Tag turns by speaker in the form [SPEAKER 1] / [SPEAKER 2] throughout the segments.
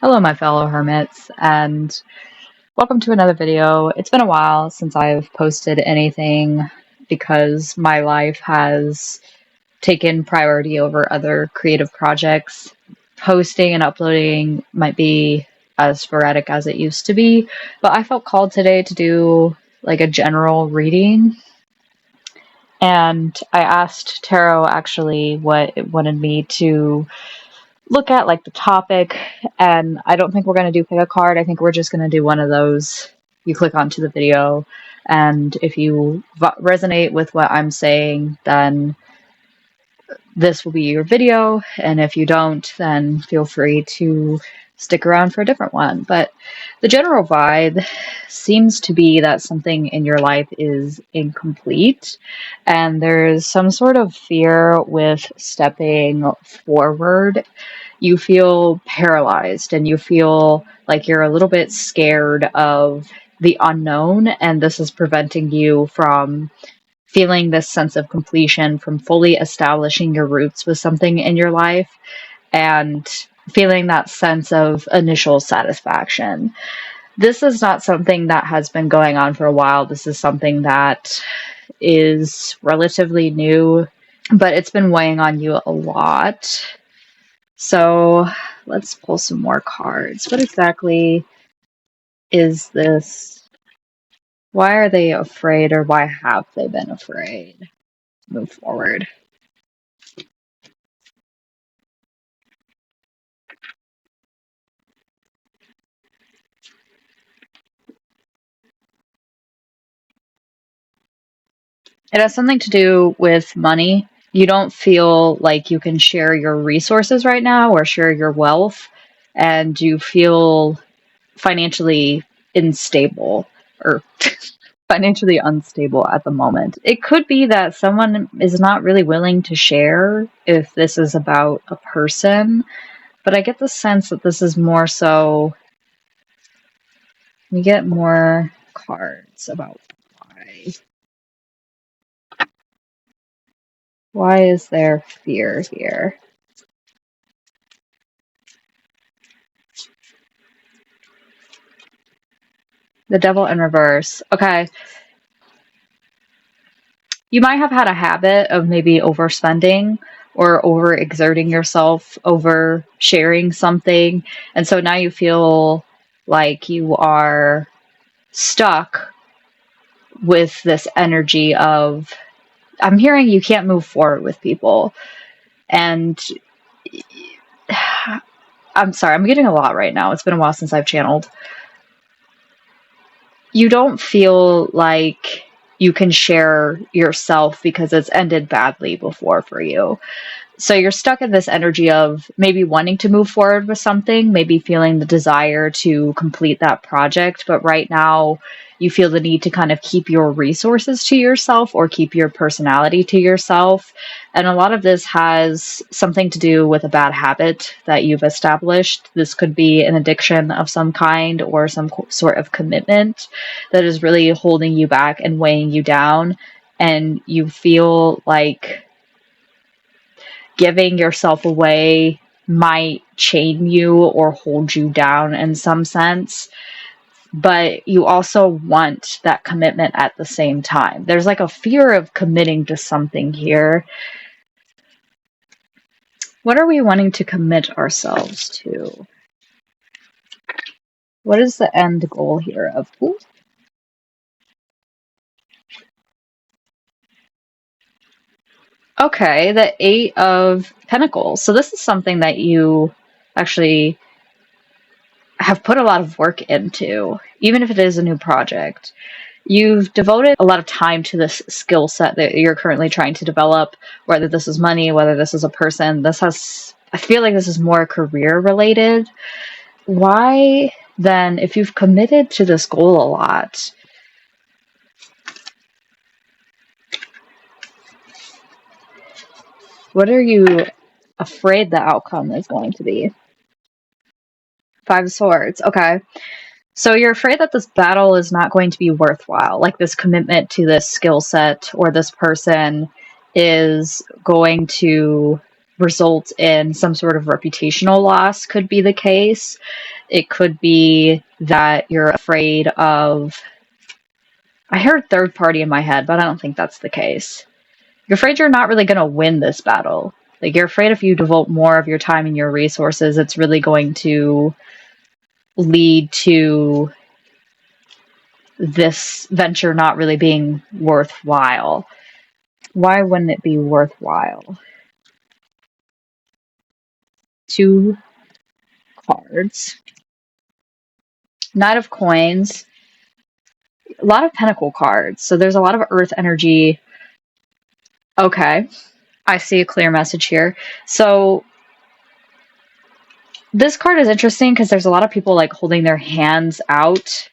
[SPEAKER 1] Hello, my fellow hermits, and welcome to another video. It's been a while since I've posted anything because my life has taken priority over other creative projects. Posting and uploading might be as sporadic as it used to be, but I felt called today to do like a general reading. And I asked Tarot actually what it wanted me to look at, like the topic, and I don't think we're going to do pick a card. I think we're just going to do one of those. You click onto the video, and if you resonate with what I'm saying, then this will be your video, and if you don't, then feel free to stick around for a different one. But the general vibe seems to be that something in your life is incomplete, and there's some sort of fear with stepping forward. You feel paralyzed and you feel like you're a little bit scared of the unknown, and this is preventing you from feeling this sense of completion, from fully establishing your roots with something in your life and feeling that sense of initial satisfaction. This is not something that has been going on for a while. This is something that is relatively new, but it's been weighing on you a lot. So let's pull some more cards. What exactly is this? Why are they afraid, or why have they been afraid? Move forward. It has something to do with money. You don't feel like you can share your resources right now or share your wealth, and you feel financially unstable or financially unstable at the moment. It could be that someone is not really willing to share if this is about a person, but I get the sense that this is more so. We get more cards about why. Why is there fear here? The devil in reverse. Okay. You might have had a habit of maybe overspending or overexerting yourself, over sharing something. And so now you feel like you are stuck with this energy of, I'm hearing you can't move forward with people. And I'm sorry, I'm getting a lot right now. It's been a while since I've channeled. You don't feel like you can share yourself because it's ended badly before for you. So you're stuck in this energy of maybe wanting to move forward with something, maybe feeling the desire to complete that project, but right now you feel the need to kind of keep your resources to yourself or keep your personality to yourself. And a lot of this has something to do with a bad habit that you've established. This could be an addiction of some kind or some sort of commitment that is really holding you back and weighing you down. And you feel like giving yourself away might chain you or hold you down in some sense, but you also want that commitment at the same time. There's like a fear of committing to something here. What are we wanting to commit ourselves to? What is the end goal here of? Ooh. Okay, the Eight of Pentacles. So this is something that you actually have put a lot of work into, even if it is a new project. You've devoted a lot of time to this skill set that you're currently trying to develop, whether this is money, whether this is a person. I feel like this is more career related. Why then, if you've committed to this goal a lot, what are you afraid the outcome is going to be? Five of Swords. Okay. So you're afraid that this battle is not going to be worthwhile, like this commitment to this skill set or this person is going to result in some sort of reputational loss could be the case. It could be that you're afraid of, I heard third party in my head, but I don't think that's the case. You're afraid you're not really going to win this battle. Like, you're afraid if you devote more of your time and your resources, it's really going to lead to this venture not really being worthwhile. Why wouldn't it be worthwhile? 2 cards. Knight of Coins. A lot of Pentacle cards. So there's a lot of Earth energy. Okay. I see a clear message here. So this card is interesting because there's a lot of people like holding their hands out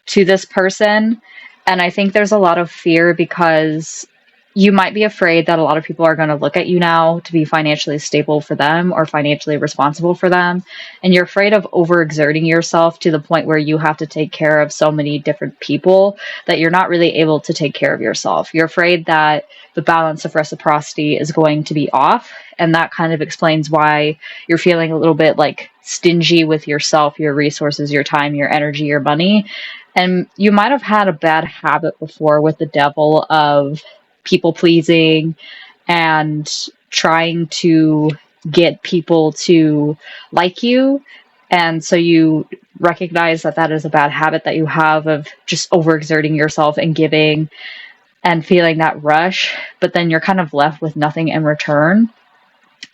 [SPEAKER 1] to this person. And I think there's a lot of fear because you might be afraid that a lot of people are going to look at you now to be financially stable for them or financially responsible for them. And you're afraid of overexerting yourself to the point where you have to take care of so many different people that you're not really able to take care of yourself. You're afraid that the balance of reciprocity is going to be off. And that kind of explains why you're feeling a little bit like stingy with yourself, your resources, your time, your energy, your money. And you might have had a bad habit before with the devil of people pleasing and trying to get people to like you. And so you recognize that that is a bad habit that you have of just overexerting yourself and giving and feeling that rush, but then you're kind of left with nothing in return.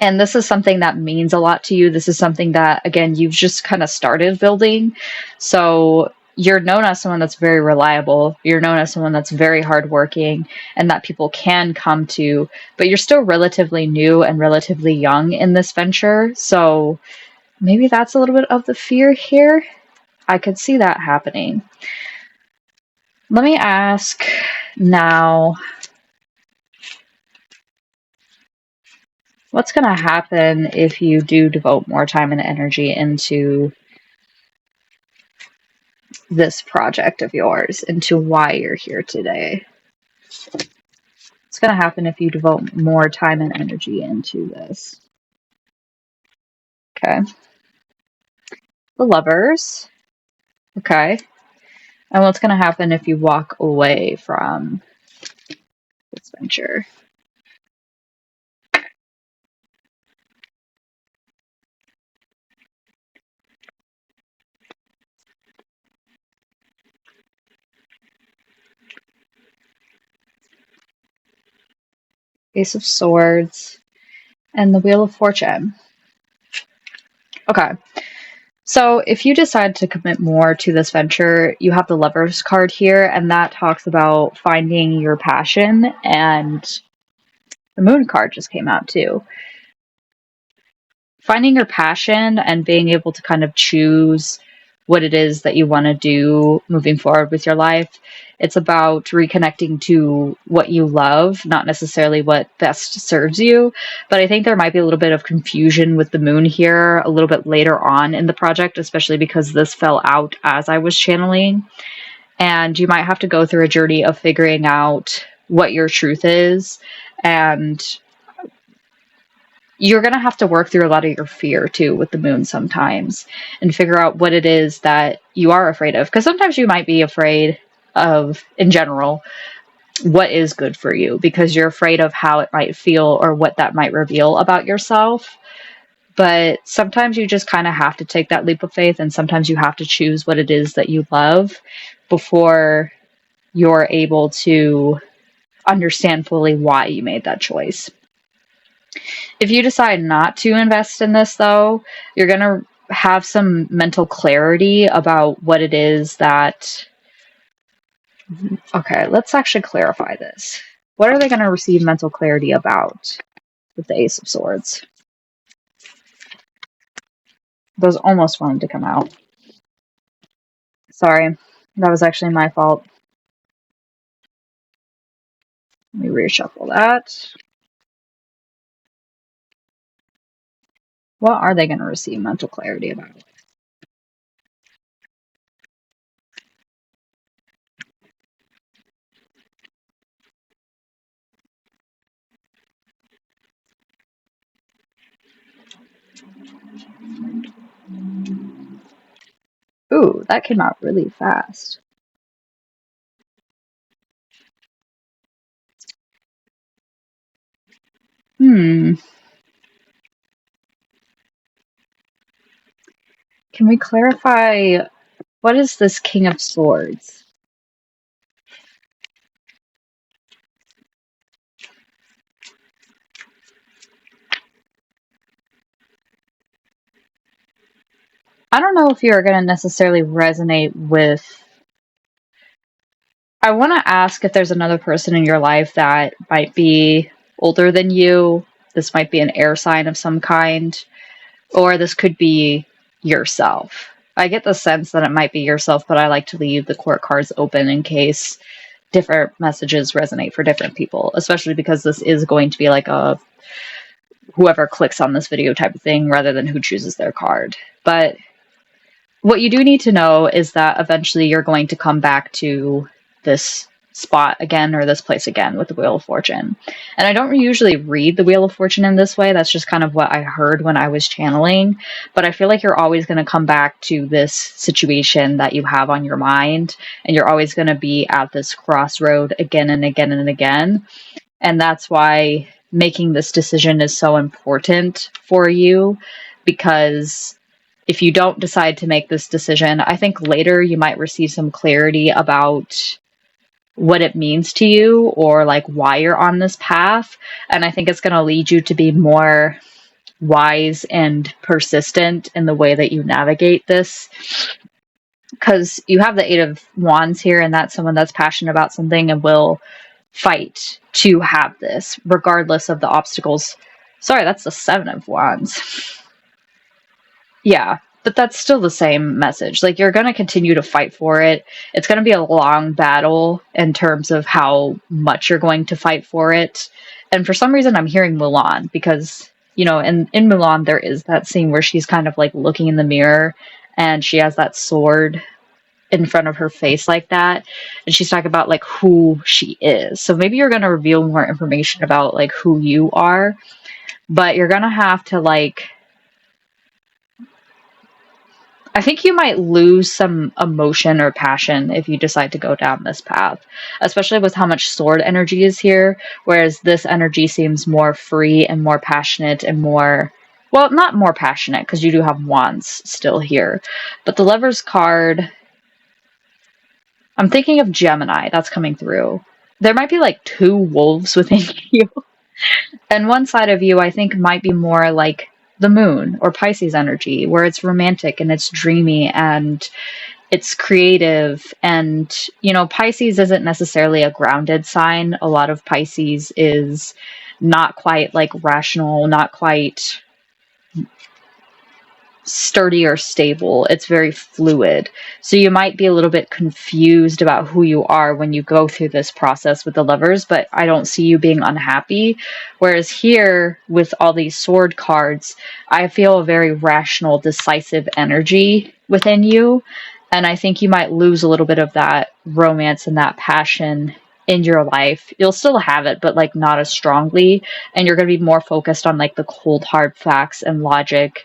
[SPEAKER 1] And this is something that means a lot to you. This is something that, again, you've just kind of started building. So you're known as someone that's very reliable. You're known as someone that's very hardworking and that people can come to, but you're still relatively new and relatively young in this venture. So maybe that's a little bit of the fear here. I could see that happening. Let me ask now, what's going to happen if you do devote more time and energy into this project of yours, into why you're here today? What's going to happen if you devote more time and energy into this? Okay. The Lovers. Okay. And what's going to happen if you walk away from this venture? Ace of Swords and the Wheel of Fortune. Okay. So if you decide to commit more to this venture, you have the Lovers card here, and that talks about finding your passion, and the Moon card just came out too. Finding your passion and being able to kind of choose what it is that you want to do moving forward with your life. It's about reconnecting to what you love, not necessarily what best serves you. But I think there might be a little bit of confusion with the moon here a little bit later on in the project, especially because this fell out as I was channeling. And you might have to go through a journey of figuring out what your truth is, and you're going to have to work through a lot of your fear too with the moon sometimes and figure out what it is that you are afraid of. Because sometimes you might be afraid of, in general, what is good for you because you're afraid of how it might feel or what that might reveal about yourself. But sometimes you just kind of have to take that leap of faith, and sometimes you have to choose what it is that you love before you're able to understand fully why you made that choice. If you decide not to invest in this, though, you're going to have some mental clarity about what it is that... Okay, let's actually clarify this. What are they going to receive mental clarity about with the Ace of Swords? Those almost wanted to come out. Sorry, that was actually my fault. Let me reshuffle that. What are they going to receive mental clarity about? Ooh, that came out really fast. Hmm. Can we clarify what is this King of Swords? I don't know if you're going to necessarily resonate with. I want to ask if there's another person in your life that might be older than you. This might be an air sign of some kind, or this could be yourself. I get the sense that it might be yourself, but I like to leave the court cards open in case different messages resonate for different people, especially because this is going to be like a whoever clicks on this video type of thing rather than who chooses their card. But what you do need to know is that eventually you're going to come back to this spot again or this place again with the Wheel of Fortune. And I don't usually read the Wheel of Fortune in this way. That's just kind of what I heard when I was channeling. But I feel like you're always going to come back to this situation that you have on your mind. And you're always going to be at this crossroad again and again and again. And that's why making this decision is so important for you, because if you don't decide to make this decision, I think later you might receive some clarity about what it means to you or like why you're on this path. And I think it's going to lead you to be more wise and persistent in the way that you navigate this. Because you have the Eight of Wands here, and that's someone that's passionate about something and will fight to have this, regardless of the obstacles. Sorry, that's the Seven of Wands. Yeah, but that's still the same message. Like, you're going to continue to fight for it. It's going to be a long battle in terms of how much you're going to fight for it. And for some reason, I'm hearing Mulan because, you know, in Mulan, there is that scene where she's kind of like looking in the mirror and she has that sword in front of her face like that, and she's talking about like who she is. So maybe you're going to reveal more information about like who you are, but you're going to have to like, I think you might lose some emotion or passion if you decide to go down this path, especially with how much sword energy is here, whereas this energy seems more free and more passionate and more, well, not more passionate because you do have wands still here, but the Lovers card, I'm thinking of Gemini. That's coming through. There might be like two wolves within you. And one side of you, I think, might be more like the moon or Pisces energy, where it's romantic and it's dreamy and it's creative. And, you know, Pisces isn't necessarily a grounded sign. A lot of Pisces is not quite like rational, not quite sturdy or stable. It's very fluid. So you might be a little bit confused about who you are when you go through this process with the Lovers, but I don't see you being unhappy. Whereas here, with all these sword cards, I feel a very rational, decisive energy within you. And I think you might lose a little bit of that romance and that passion in your life. You'll still have it, but like not as strongly. And you're going to be more focused on like the cold, hard facts and logic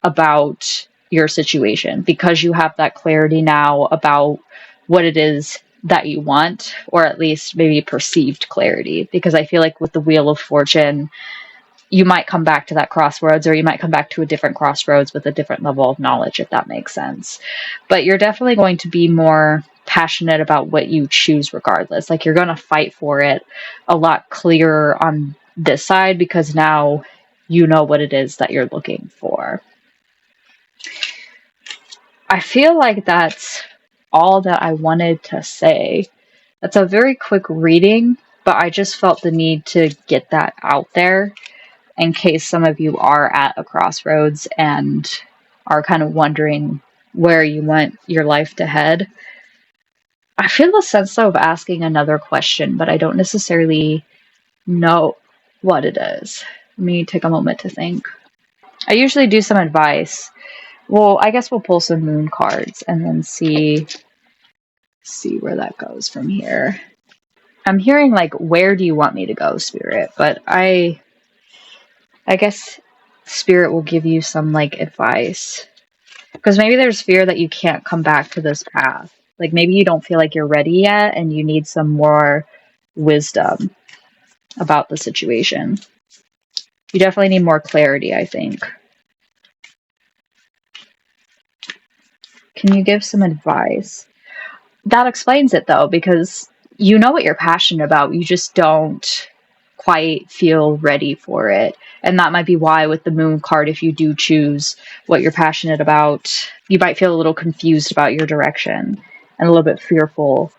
[SPEAKER 1] about your situation, because you have that clarity now about what it is that you want, or at least maybe perceived clarity. Because I feel like with the Wheel of Fortune, you might come back to that crossroads, or you might come back to a different crossroads with a different level of knowledge, if that makes sense. But you're definitely going to be more passionate about what you choose regardless. Like, you're going to fight for it a lot clearer on this side, because now you know what it is that you're looking for. I feel like that's all that I wanted to say. That's a very quick reading, but I just felt the need to get that out there in case some of you are at a crossroads and are kind of wondering where you want your life to head. I feel a sense of asking another question, but I don't necessarily know what it is. Let me take a moment to think. I usually do some advice. Well, I guess we'll pull some moon cards and then see where that goes from here. I'm hearing like, where do you want me to go, Spirit? But I guess Spirit will give you some like advice. Because maybe there's fear that you can't come back to this path. Like maybe you don't feel like you're ready yet and you need some more wisdom about the situation. You definitely need more clarity, I think. Can you give some advice? That explains it though, because you know what you're passionate about. You just don't quite feel ready for it. And that might be why with the moon card, if you do choose what you're passionate about, you might feel a little confused about your direction and a little bit fearful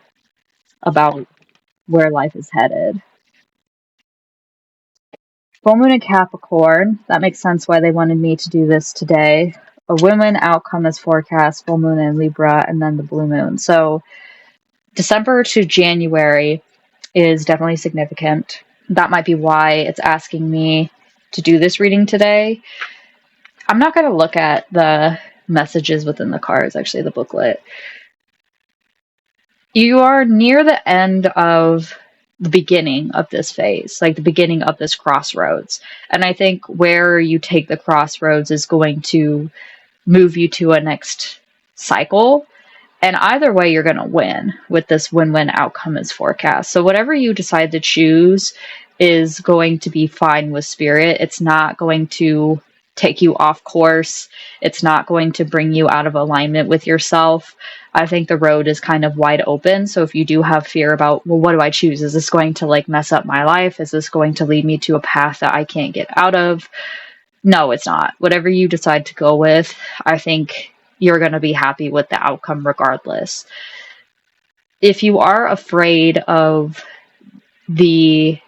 [SPEAKER 1] about where life is headed. Full moon in Capricorn. That makes sense why they wanted me to do this today. A win-win outcome is forecast, full moon in Libra, and then the blue moon. So December to January is definitely significant. That might be why it's asking me to do this reading today. I'm not going to look at the messages within the cards, actually, the booklet. You are near the end of the beginning of this phase, like the beginning of this crossroads. And I think where you take the crossroads is going to move you to a next cycle. And either way, you're going to win with this win-win outcome as forecast. So whatever you decide to choose is going to be fine with spirit. It's not going to take you off course. It's not going to bring you out of alignment with yourself. I think the road is kind of wide open. So if you do have fear about, well, what do I choose? Is this going to like mess up my life? Is this going to lead me to a path that I can't get out of? No, it's not. Whatever you decide to go with, I think you're going to be happy with the outcome regardless. If you are afraid of the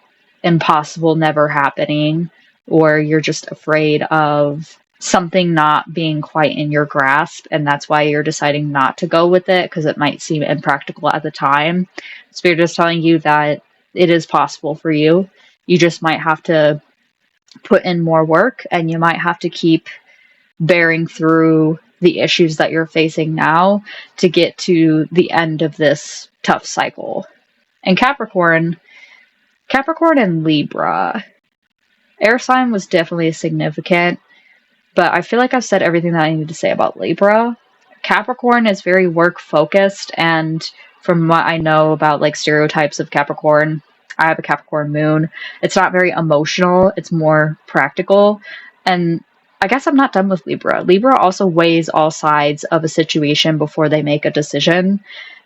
[SPEAKER 1] impossible never happening, or you're just afraid of something not being quite in your grasp, and that's why you're deciding not to go with it because it might seem impractical at the time, Spirit is telling you that it is possible for you. You just might have to put in more work, and you might have to keep bearing through the issues that you're facing now to get to the end of this tough cycle. And Capricorn and Libra, air sign was definitely significant, but I feel like I've said everything that I need to say about Libra. Capricorn is very work focused, and from what I know about like stereotypes of Capricorn, I have a Capricorn moon. It's not very emotional, it's more practical. And I guess I'm not done with Libra. Libra also weighs all sides of a situation before they make a decision,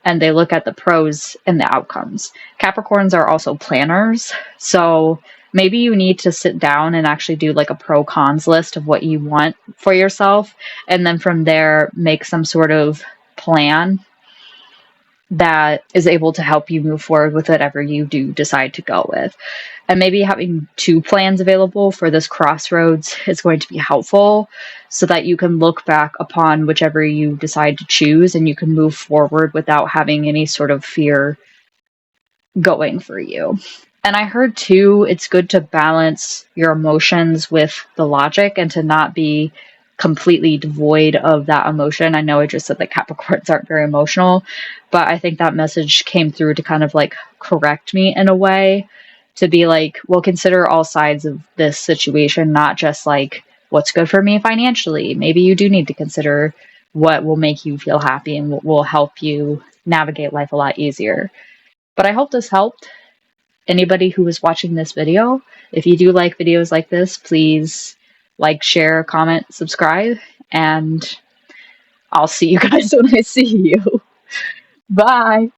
[SPEAKER 1] and they look at the pros and the outcomes. Capricorns are also planners, so maybe you need to sit down and actually do like a pro cons list of what you want for yourself, and then from there make some sort of plan that is able to help you move forward with whatever you do decide to go with. And maybe having two plans available for this crossroads is going to be helpful so that you can look back upon whichever you decide to choose and you can move forward without having any sort of fear going for you. And I heard too, it's good to balance your emotions with the logic and to not be completely devoid of that emotion. I know I just said that Capricorns aren't very emotional, but I think that message came through to kind of like correct me in a way, to be like, well, consider all sides of this situation, not just like what's good for me financially. Maybe you do need to consider what will make you feel happy and what will help you navigate life a lot easier. But I hope this helped anybody who is watching this video. If you do like videos like this, please like, share, comment, subscribe, and I'll see you guys when I see you. Bye.